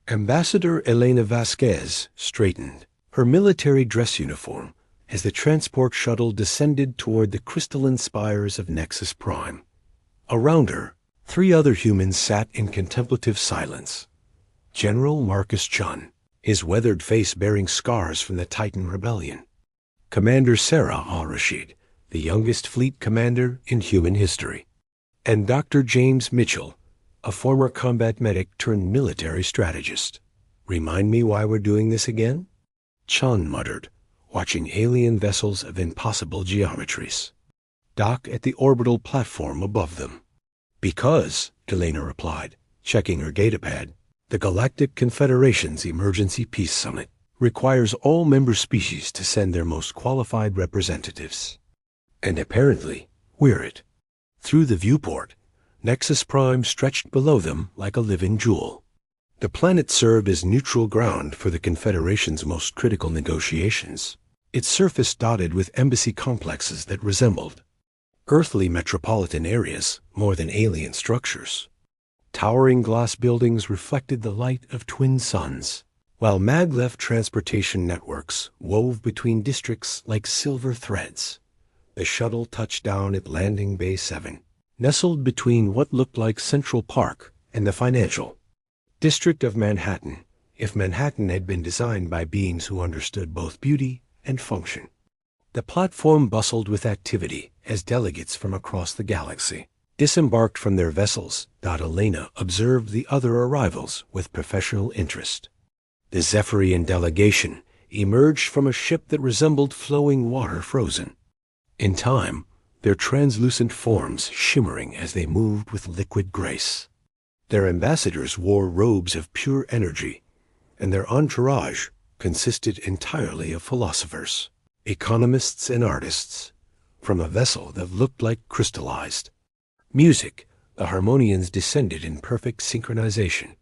Ambassador Elena Vasquez straightened her military dress uniform as the transport shuttle descended toward the crystalline spires of Nexus Prime. Around her, 3 other humans sat in contemplative silence. General Marcus Chun, his weathered face bearing scars from the Titan Rebellion. Commander Sarah al-Rashid, the youngest fleet commander in human history. And Dr. James Mitchell, a former combat medic turned military strategist. Remind me why we're doing this again? Chun muttered, watching alien vessels of impossible geometries dock at the orbital platform above them. Because, Elena replied, checking her datapad, the Galactic Confederation's Emergency Peace Summit requires all member species to send their most qualified representatives. And apparently, we're it. Through the viewport, Nexus Prime stretched below them like a living jewel. The planet served as neutral ground for the Confederation's most critical negotiations, its surface dotted with embassy complexes that resembled earthly metropolitan areas more than alien structures. Towering glass buildings reflected the light of twin suns, while maglev transportation networks wove between districts like silver threads. The shuttle touched down at Landing Bay 7, nestled between what looked like Central Park and the financial district of Manhattan, if Manhattan had been designed by beings who understood both beauty and function. The platform bustled with activity as delegates from across the galaxy disembarked from their vessels. Elena observed the other arrivals with professional interest. The Zephyrian delegation emerged from a ship that resembled flowing water frozen. In time, their translucent forms shimmering as they moved with liquid grace. Their ambassadors wore robes of pure energy, and their entourage consisted entirely of philosophers, economists, and artists, from a vessel that looked like crystallized music. The Harmonians descended in perfect synchronization.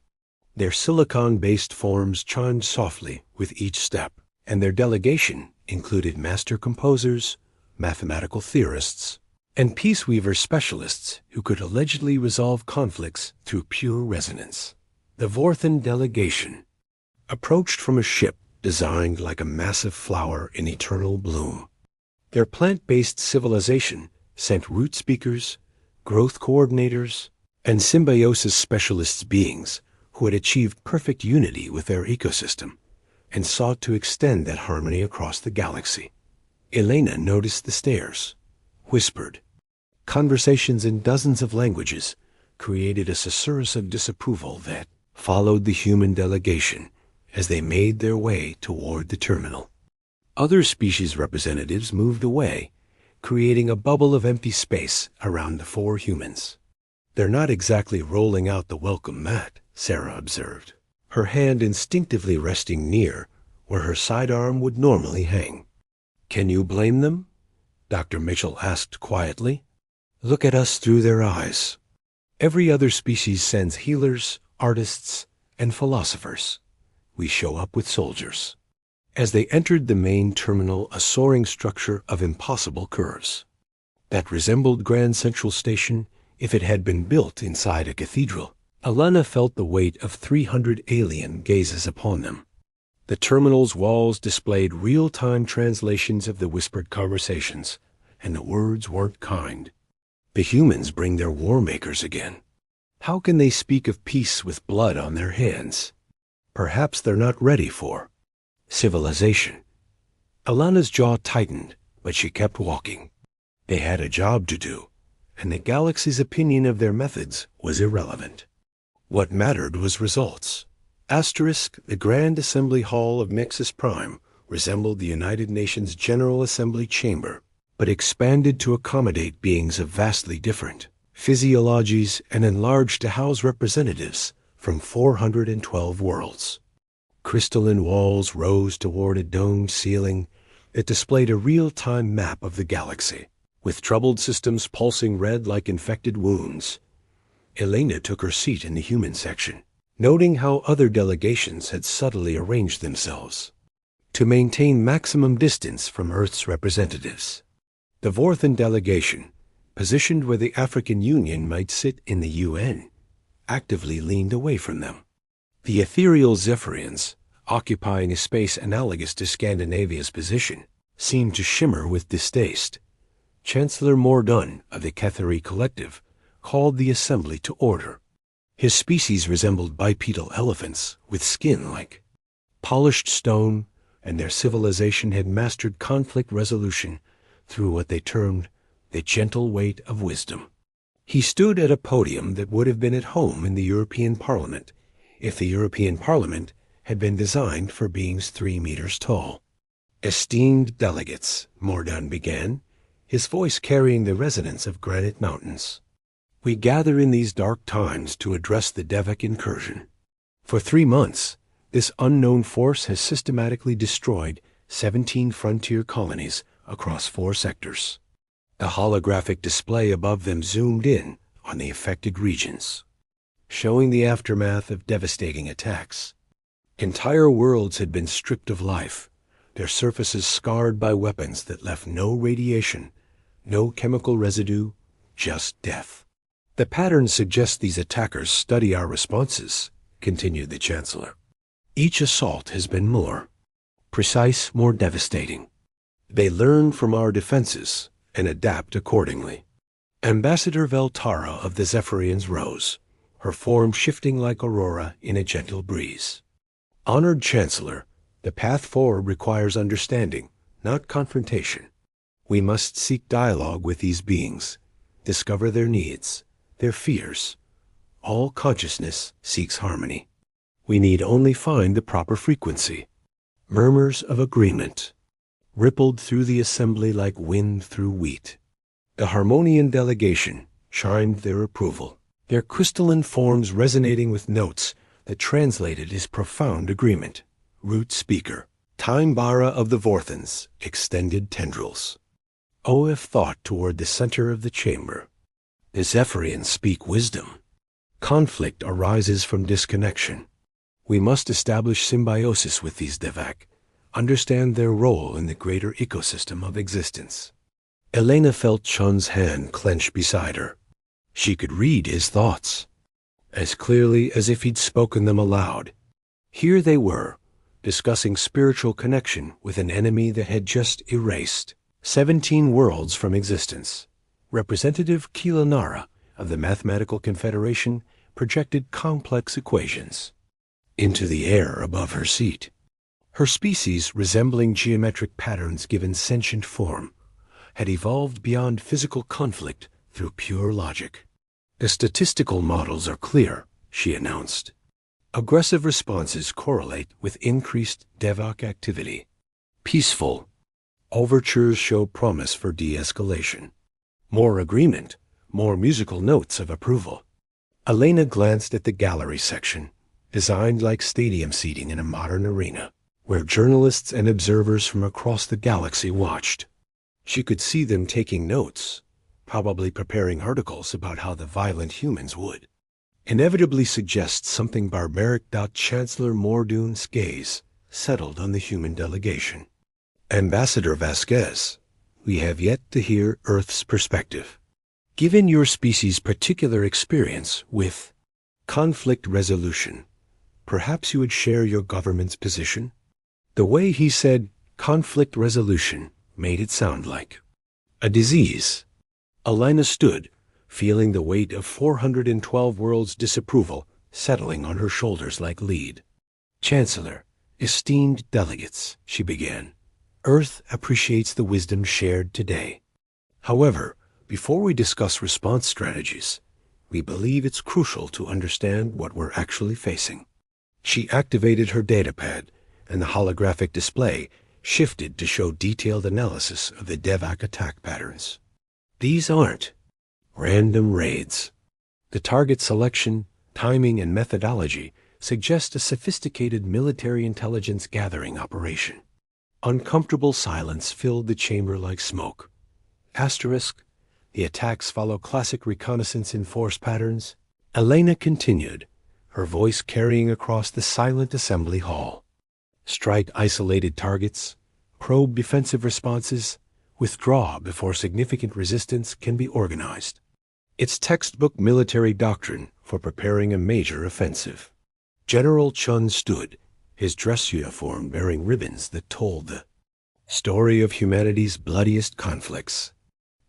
Their silicon-based forms chimed softly with each step, and their delegation included master composers, mathematical theorists, and peaceweaver specialists who could allegedly resolve conflicts through pure resonance. The Vorthan delegation approached from a ship designed like a massive flower in eternal bloom. Their plant-based civilization sent root speakers, growth coordinators, and symbiosis specialists, beings who had achieved perfect unity with their ecosystem and sought to extend that harmony across the galaxy. Elena noticed the stares, whispered. Conversations in dozens of languages created a susurrus of disapproval that followed the human delegation as they made their way toward the terminal. Other species representatives moved away, creating a bubble of empty space around the 4 humans. They're not exactly rolling out the welcome mat, Sarah observed, her hand instinctively resting near where her sidearm would normally hang. Can you blame them? Dr. Mitchell asked quietly. Look at us through their eyes. Every other species sends healers, artists, and philosophers. We show up with soldiers. As they entered the main terminal, a soaring structure of impossible curves that resembled Grand Central Station if it had been built inside a cathedral, Elena felt the weight of 300 alien gazes upon them. The terminal's walls displayed real-time translations of the whispered conversations, and the words weren't kind. The humans bring their war makers again. How can they speak of peace with blood on their hands? Perhaps they're not ready for civilization. Elena's jaw tightened, but she kept walking. They had a job to do, and the galaxy's opinion of their methods was irrelevant. What mattered was results. The Grand Assembly Hall of Nexus Prime resembled the United Nations General Assembly chamber, but expanded to accommodate beings of vastly different physiologies and enlarged to house representatives from 412 worlds. Crystalline walls rose toward a domed ceiling that displayed a real-time map of the galaxy, with troubled systems pulsing red like infected wounds. Elena took her seat in the human section, noting how other delegations had subtly arranged themselves to maintain maximum distance from Earth's representatives. The Vorthan delegation, positioned where the African Union might sit in the UN, actively leaned away from them. The ethereal Zephyrians, occupying a space analogous to Scandinavia's position, seemed to shimmer with distaste. Chancellor Mordun of the Ketheri Collective called the assembly to order. His species resembled bipedal elephants with skin like polished stone, and their civilization had mastered conflict resolution through what they termed the gentle weight of wisdom. He stood at a podium that would have been at home in the European Parliament if the European Parliament had been designed for beings 3 meters tall. Esteemed delegates, Mordun began, his voice carrying the resonance of granite mountains. We gather in these dark times to address the Devak incursion. For 3 months, this unknown force has systematically destroyed 17 frontier colonies across 4 sectors. The holographic display above them zoomed in on the affected regions, showing the aftermath of devastating attacks. Entire worlds had been stripped of life, their surfaces scarred by weapons that left no radiation, no chemical residue, just death. The pattern suggests these attackers study our responses, continued the Chancellor. Each assault has been more precise, more devastating. They learn from our defenses and adapt accordingly. Ambassador Veltara of the Zephyrians rose, her form shifting like aurora in a gentle breeze. Honored Chancellor, the path forward requires understanding, not confrontation. We must seek dialogue with these beings, discover their needs, their fears. All consciousness seeks harmony. We need only find the proper frequency. Murmurs of agreement rippled through the assembly like wind through wheat. The Harmonian delegation chimed their approval, their crystalline forms resonating with notes that translated as profound agreement. Root speaker, Time Bara of the Vorthans, extended tendrils. OF thought toward the center of the chamber. The Zephyrians speak wisdom. Conflict arises from disconnection. We must establish symbiosis with these Devak, understand their role in the greater ecosystem of existence. Elena felt Chun's hand clench beside her. She could read his thoughts, as clearly as if he'd spoken them aloud. Here they were, discussing spiritual connection with an enemy that had just erased 17 worlds from existence. Representative Kilanara of the Mathematical Confederation projected complex equations into the air above her seat. Her species, resembling geometric patterns given sentient form, had evolved beyond physical conflict through pure logic. The statistical models are clear, she announced. Aggressive responses correlate with increased Devak activity. Peaceful overtures show promise for de-escalation. More agreement, more musical notes of approval. Elena glanced at the gallery section, designed like stadium seating in a modern arena, where journalists and observers from across the galaxy watched. She could see them taking notes, probably preparing articles about how the violent humans would inevitably suggest something barbaric. Chancellor Mordun's gaze settled on the human delegation. Ambassador Vasquez, we have yet to hear Earth's perspective. Given your species' particular experience with conflict resolution, perhaps you would share your government's position? The way he said conflict resolution made it sound like a disease. Elena stood, feeling the weight of 412 worlds' disapproval settling on her shoulders like lead. Chancellor, esteemed delegates, she began, Earth appreciates the wisdom shared today. However, before we discuss response strategies, we believe it's crucial to understand what we're actually facing. She activated her datapad, and the holographic display shifted to show detailed analysis of the Devak attack patterns. These aren't random raids. The target selection, timing, and methodology suggest a sophisticated military intelligence gathering operation. Uncomfortable silence filled the chamber like smoke. Asterisk, the attacks follow classic reconnaissance in force patterns. Elena continued, her voice carrying across the silent assembly hall. Strike isolated targets, probe defensive responses, withdraw before significant resistance can be organized. It's textbook military doctrine for preparing a major offensive. General Chun stood, his dress uniform bearing ribbons that told the story of humanity's bloodiest conflicts.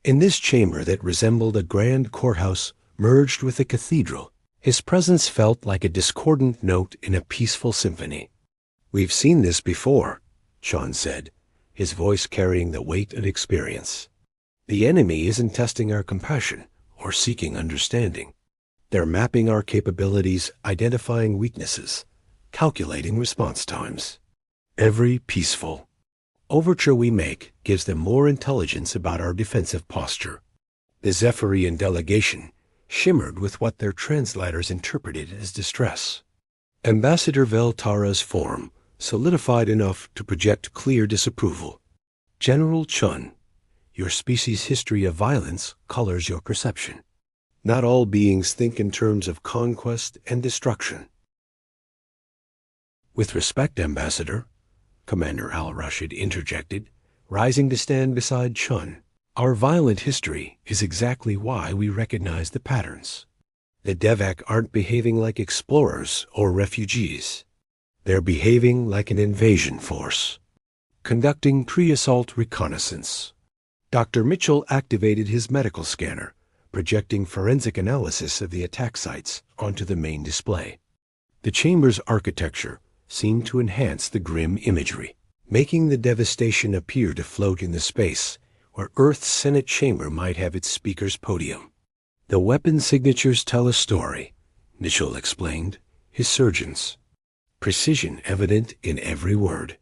In this chamber that resembled a grand courthouse merged with a cathedral, his presence felt like a discordant note in a peaceful symphony. "We've seen this before," Chun said, his voice carrying the weight of experience. "The enemy isn't testing our compassion or seeking understanding. They're mapping our capabilities, identifying weaknesses, calculating response times. Every peaceful overture we make gives them more intelligence about our defensive posture." The Zephyrian delegation shimmered with what their translators interpreted as distress. Ambassador Veltara's form solidified enough to project clear disapproval. "General Chun, your species' history of violence colors your perception. Not all beings think in terms of conquest and destruction." "With respect, Ambassador," Commander Al-Rashid interjected, rising to stand beside Chun, "our violent history is exactly why we recognize the patterns. The Devak aren't behaving like explorers or refugees. They're behaving like an invasion force, conducting pre-assault reconnaissance." Dr. Mitchell activated his medical scanner, projecting forensic analysis of the attack sites onto the main display. The chamber's architecture seemed to enhance the grim imagery, making the devastation appear to float in the space where Earth's Senate chamber might have its speaker's podium. "The weapon signatures tell a story," Mitchell explained, his surgeons. "Precision evident in every word.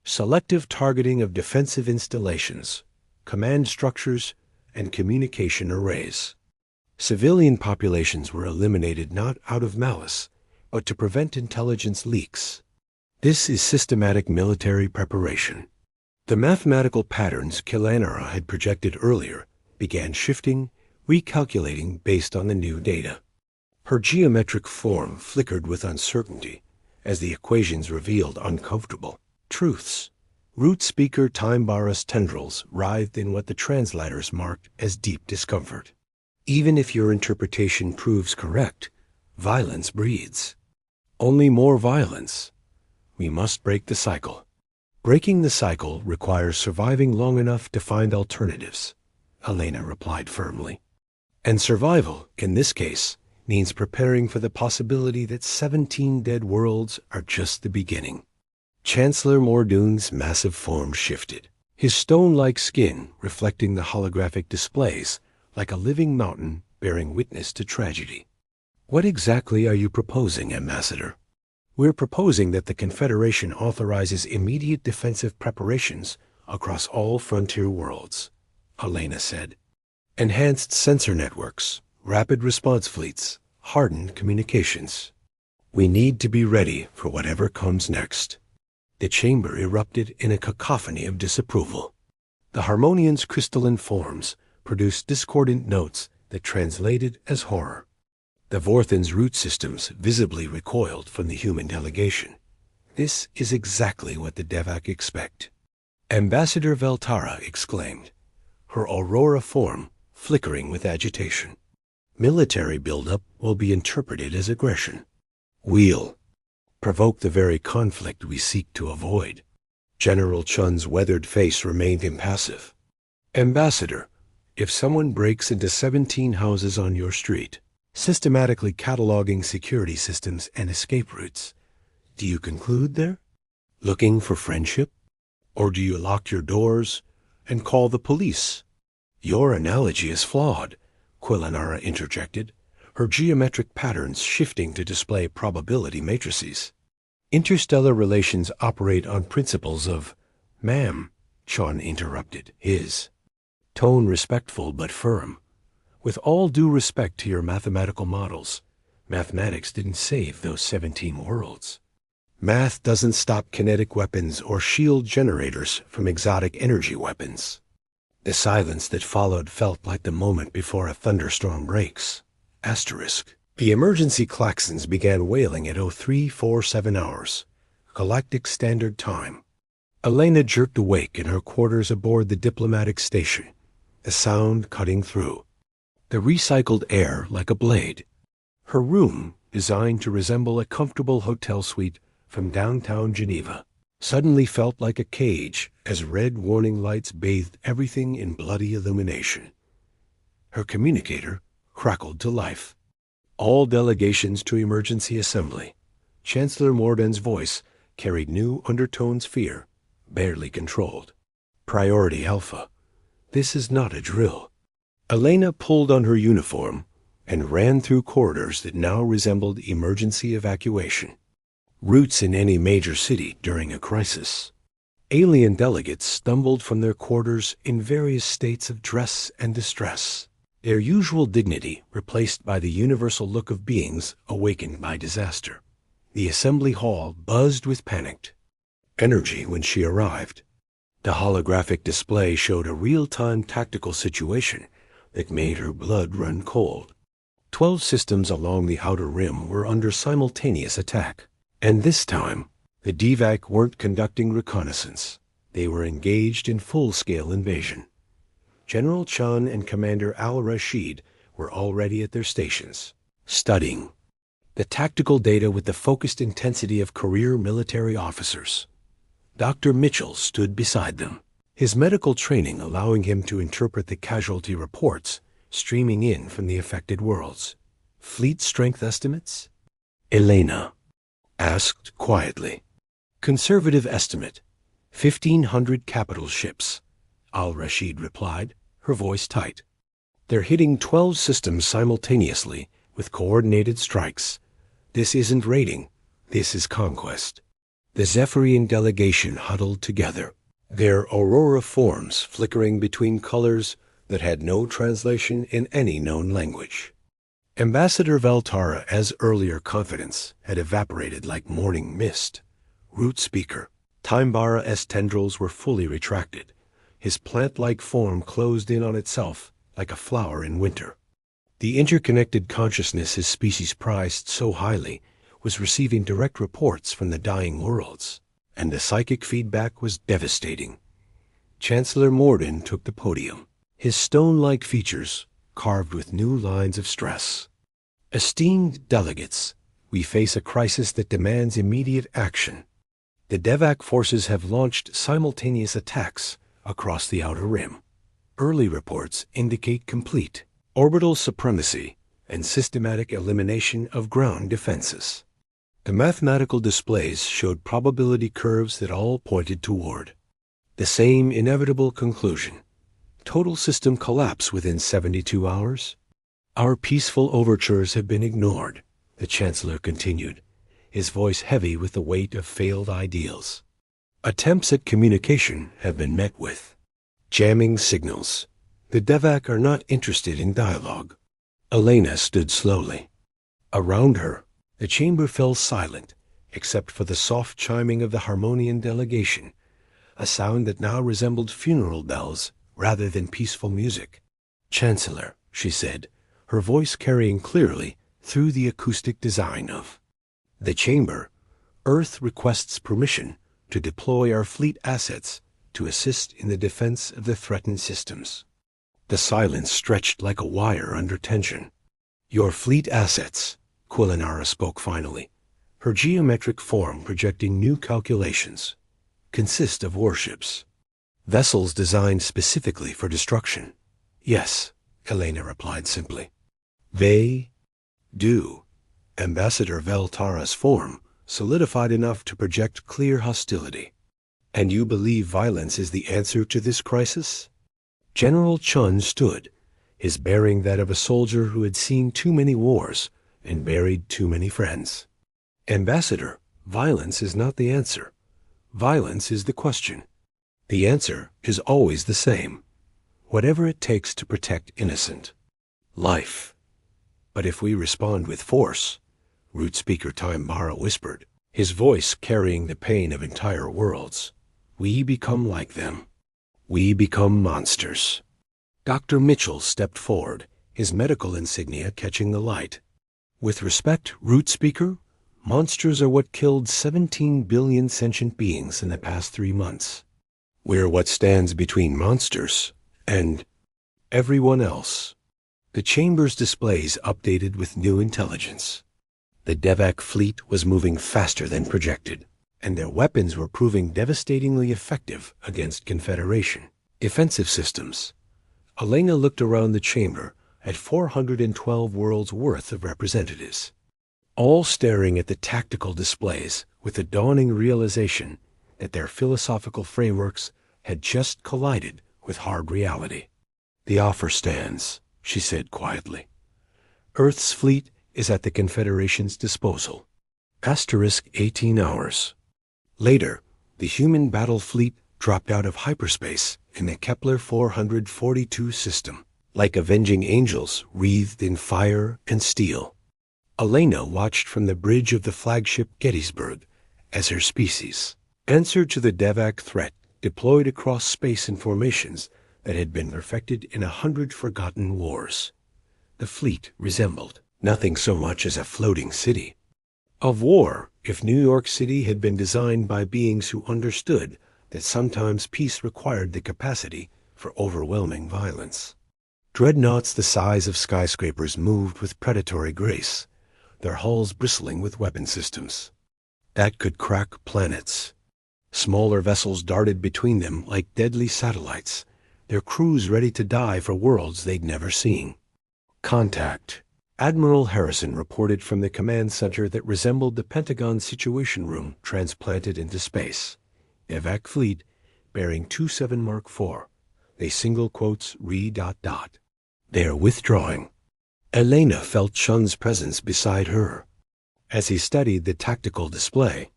Selective targeting of defensive installations, command structures, and communication arrays. Civilian populations were eliminated not out of malice, but to prevent intelligence leaks. This is systematic military preparation." The mathematical patterns Kilanara had projected earlier began shifting, recalculating based on the new data. Her geometric form flickered with uncertainty as the equations revealed uncomfortable truths. Root speaker Time-Barus tendrils writhed in what the translators marked as deep discomfort. "Even if your interpretation proves correct, violence breeds. Only more violence. We must break the cycle. Breaking the cycle requires surviving long enough to find alternatives," Elena replied firmly. "And survival, in this case, means preparing for the possibility that 17 dead worlds are just the beginning." Chancellor Mordoon's massive form shifted, his stone-like skin reflecting the holographic displays like a living mountain bearing witness to tragedy. "What exactly are you proposing, Ambassador?" "We're proposing that the Confederation authorizes immediate defensive preparations across all frontier worlds," Elena said. "Enhanced sensor networks, rapid response fleets, hardened communications. We need to be ready for whatever comes next." The chamber erupted in a cacophony of disapproval. The Harmonian's crystalline forms produced discordant notes that translated as horror. The Vorthan's root systems visibly recoiled from the human delegation. "This is exactly what the Devak expect." Ambassador Veltara exclaimed, her aurora form flickering with agitation. "Military buildup will be interpreted as aggression. We'll provoke the very conflict we seek to avoid." General Chun's weathered face remained impassive. "Ambassador, if someone breaks into 17 houses on your street, systematically cataloging security systems and escape routes, do you conclude they're looking for friendship? Or do you lock your doors and call the police?" "Your analogy is flawed," Quilanara interjected, her geometric patterns shifting to display probability matrices. "Interstellar relations operate on principles of—" "Ma'am," Chun interrupted, his tone respectful but firm. "With all due respect to your mathematical models, mathematics didn't save those 17 worlds. Math doesn't stop kinetic weapons or shield generators from exotic energy weapons." The silence that followed felt like the moment before a thunderstorm breaks. Asterisk. The emergency klaxons began wailing at 0347 hours, Galactic Standard Time. Elena jerked awake in her quarters aboard the diplomatic station, the sound cutting through the recycled air like a blade. Her room, designed to resemble a comfortable hotel suite from downtown Geneva, suddenly felt like a cage as red warning lights bathed everything in bloody illumination. Her communicator crackled to life. All delegations to emergency assembly. Chancellor Morden's voice carried new undertones, fear, barely controlled. Priority Alpha. This is not a drill. Elena pulled on her uniform and ran through corridors that now resembled emergency evacuation. Routes in any major city during a crisis. Alien delegates stumbled from their quarters in various states of dress and distress, their usual dignity replaced by the universal look of beings awakened by disaster. The assembly hall buzzed with panicked energy when she arrived. The holographic display showed a real-time tactical situation that made her blood run cold. 12 systems along the outer rim were under simultaneous attack. And this time, the DVAC weren't conducting reconnaissance. They were engaged in full-scale invasion. General Chun and Commander Al-Rashid were already at their stations, studying the tactical data with the focused intensity of career military officers. Dr. Mitchell stood beside them, his medical training allowing him to interpret the casualty reports streaming in from the affected worlds. Fleet strength estimates? Elena asked quietly. Conservative estimate, 1,500 capital ships, Al-Rashid replied, her voice tight. They're hitting 12 systems simultaneously with coordinated strikes. This isn't raiding, this is conquest. The Zephyrian delegation huddled together, their aurora forms flickering between colors that had no translation in any known language. Ambassador Veltara, as earlier confidence, had evaporated like morning mist. Root speaker, Timebara's tendrils were fully retracted. His plant-like form closed in on itself like a flower in winter. The interconnected consciousness his species prized so highly was receiving direct reports from the dying worlds, and the psychic feedback was devastating. Chancellor Morden took the podium, his stone-like features carved with new lines of stress. Esteemed delegates, we face a crisis that demands immediate action. The DEVAC forces have launched simultaneous attacks across the outer rim. Early reports indicate complete orbital supremacy and systematic elimination of ground defenses. The mathematical displays showed probability curves that all pointed toward the same inevitable conclusion. Total system collapse within 72 hours. Our peaceful overtures have been ignored, the Chancellor continued, his voice heavy with the weight of failed ideals. Attempts at communication have been met with jamming signals. The DEVAC are not interested in dialogue. Elena stood slowly. Around her, the chamber fell silent, except for the soft chiming of the Harmonian delegation, a sound that now resembled funeral bells rather than peaceful music. Chancellor, she said, her voice carrying clearly through the acoustic design of the chamber, Earth requests permission to deploy our fleet assets to assist in the defense of the threatened systems. The silence stretched like a wire under tension. Your fleet assets, Quilinara spoke finally, her geometric form projecting new calculations, consist of warships. Vessels designed specifically for destruction. Yes, Elena replied simply. They do. Ambassador Veltara's form solidified enough to project clear hostility. And you believe violence is the answer to this crisis? General Chun stood, his bearing that of a soldier who had seen too many wars and buried too many friends. Ambassador, violence is not the answer. Violence is the question. The answer is always the same. Whatever it takes to protect innocent life. But if we respond with force, Root Speaker Timebara whispered, his voice carrying the pain of entire worlds, we become like them. We become monsters. Dr. Mitchell stepped forward, his medical insignia catching the light. With respect, Root Speaker, monsters are what killed 17 billion sentient beings in the past 3 months. We're what stands between monsters and everyone else. The chamber's displays updated with new intelligence. The Devak fleet was moving faster than projected, and their weapons were proving devastatingly effective against Confederation offensive systems. Elena looked around the chamber at 412 worlds worth of representatives, all staring at the tactical displays with the dawning realization that their philosophical frameworks had just collided with hard reality. "The offer stands," she said quietly. "Earth's fleet is at the Confederation's disposal. Asterisk 18 hours. Later, the human battle fleet dropped out of hyperspace in the Kepler 442 system, like avenging angels wreathed in fire and steel. Elena watched from the bridge of the flagship Gettysburg as her species answered to the Devak threat deployed across space in formations that had been perfected in 100 forgotten wars. The fleet resembled nothing so much as a floating city of war, if New York City had been designed by beings who understood that sometimes peace required the capacity for overwhelming violence. Dreadnoughts the size of skyscrapers moved with predatory grace, their hulls bristling with weapon systems that could crack planets. Smaller vessels darted between them like deadly satellites, their crews ready to die for worlds they'd never seen. Contact. Admiral Harrison reported from the command center that resembled the Pentagon Situation Room transplanted into space. Devak fleet bearing 27 Mark IV. They single quotes re... They are withdrawing. Elena felt Chun's presence beside her as he studied the tactical display.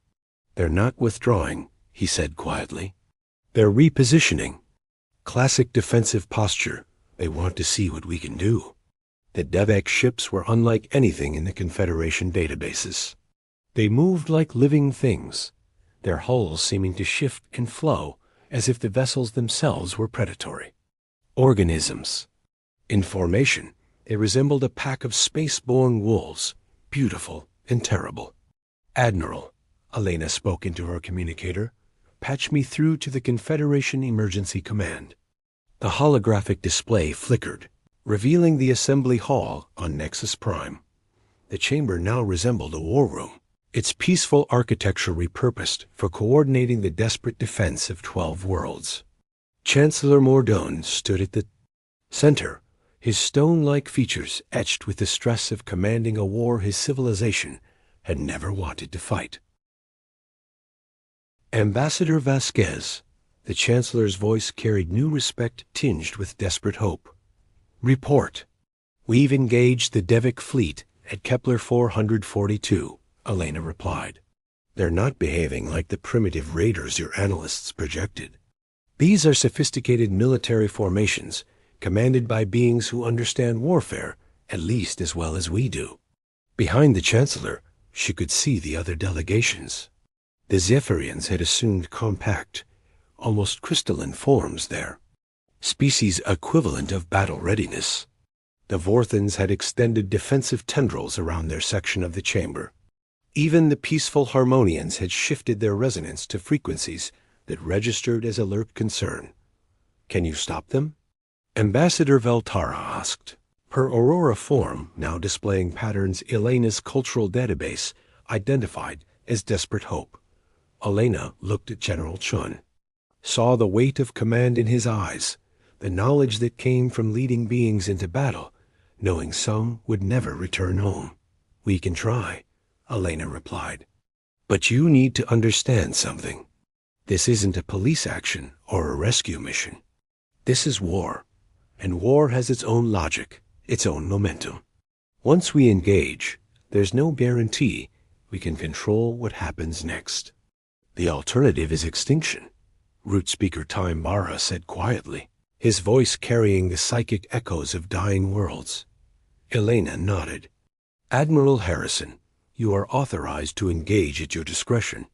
"They're not withdrawing," he said quietly. "They're repositioning. Classic defensive posture. They want to see what we can do." The Devak ships were unlike anything in the Confederation databases. They moved like living things, their hulls seeming to shift and flow as if the vessels themselves were predatory organisms. In formation, they resembled a pack of space-born wolves, beautiful and terrible. "Admiral," Elena spoke into her communicator, "patch me through to the Confederation Emergency Command." The holographic display flickered, revealing the assembly hall on Nexus Prime. The chamber now resembled a war room, its peaceful architecture repurposed for coordinating the desperate defense of 12 worlds. Chancellor Mordone stood at the center, his stone-like features etched with the stress of commanding a war his civilization had never wanted to fight. "Ambassador Vasquez," the Chancellor's voice carried new respect tinged with desperate hope. "Report. We've engaged the Devak fleet at Kepler 442, Elena replied. "They're not behaving like the primitive raiders your analysts projected. These are sophisticated military formations commanded by beings who understand warfare at least as well as we do." Behind the Chancellor, she could see the other delegations. The Zephyrians had assumed compact, almost crystalline forms there, species equivalent of battle readiness. The Vorthans had extended defensive tendrils around their section of the chamber. Even the peaceful Harmonians had shifted their resonance to frequencies that registered as alert concern. "Can you stop them?" Ambassador Veltara asked, her Aurora form now displaying patterns Elena's cultural database identified as desperate hope. Elena looked at General Chun, saw the weight of command in his eyes, the knowledge that came from leading beings into battle, knowing some would never return home. "We can try," Elena replied. "But you need to understand something. This isn't a police action or a rescue mission. This is war, and war has its own logic, its own momentum. Once we engage, there's no guarantee we can control what happens next. The alternative is extinction," Root Speaker Time Barra said quietly, his voice carrying the psychic echoes of dying worlds. Elena nodded. "Admiral Harrison, you are authorized to engage at your discretion."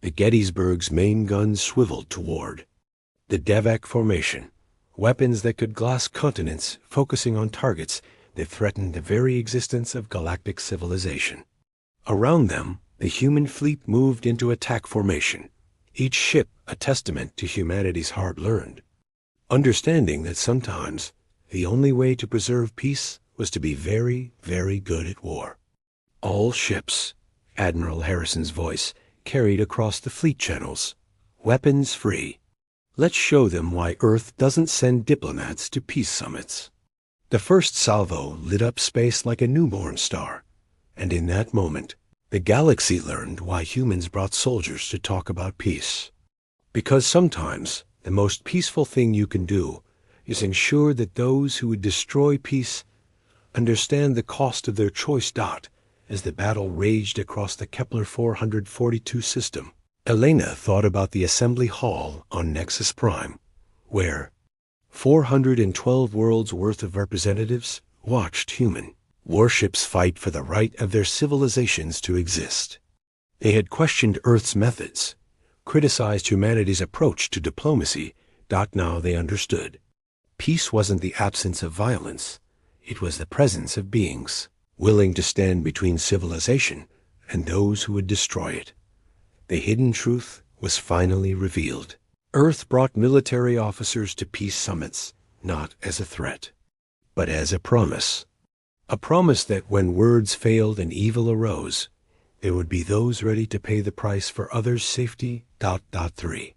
The Gettysburg's main guns swiveled toward the Devak formation, weapons that could glass continents focusing on targets that threatened the very existence of galactic civilization. Around them, the human fleet moved into attack formation, each ship a testament to humanity's hard-learned understanding that sometimes the only way to preserve peace was to be very, very good at war. All ships, Admiral Harrison's voice carried across the fleet channels. Weapons free. Let's show them why Earth doesn't send diplomats to peace summits. The first salvo lit up space like a newborn star, and in that moment, the galaxy learned why humans brought soldiers to talk about peace. Because sometimes, the most peaceful thing you can do is ensure that those who would destroy peace understand the cost of their choice. As the battle raged across the Kepler 442 system, Elena thought about the assembly hall on Nexus Prime, where 412 worlds worth of representatives watched human warships fight for the right of their civilizations to exist. They had questioned Earth's methods, criticized humanity's approach to diplomacy. Now they understood. Peace wasn't the absence of violence, it was the presence of beings willing to stand between civilization and those who would destroy it. The hidden truth was finally revealed. Earth brought military officers to peace summits, not as a threat, but as a promise. A promise that when words failed and evil arose, there would be those ready to pay the price for others' safety. 3.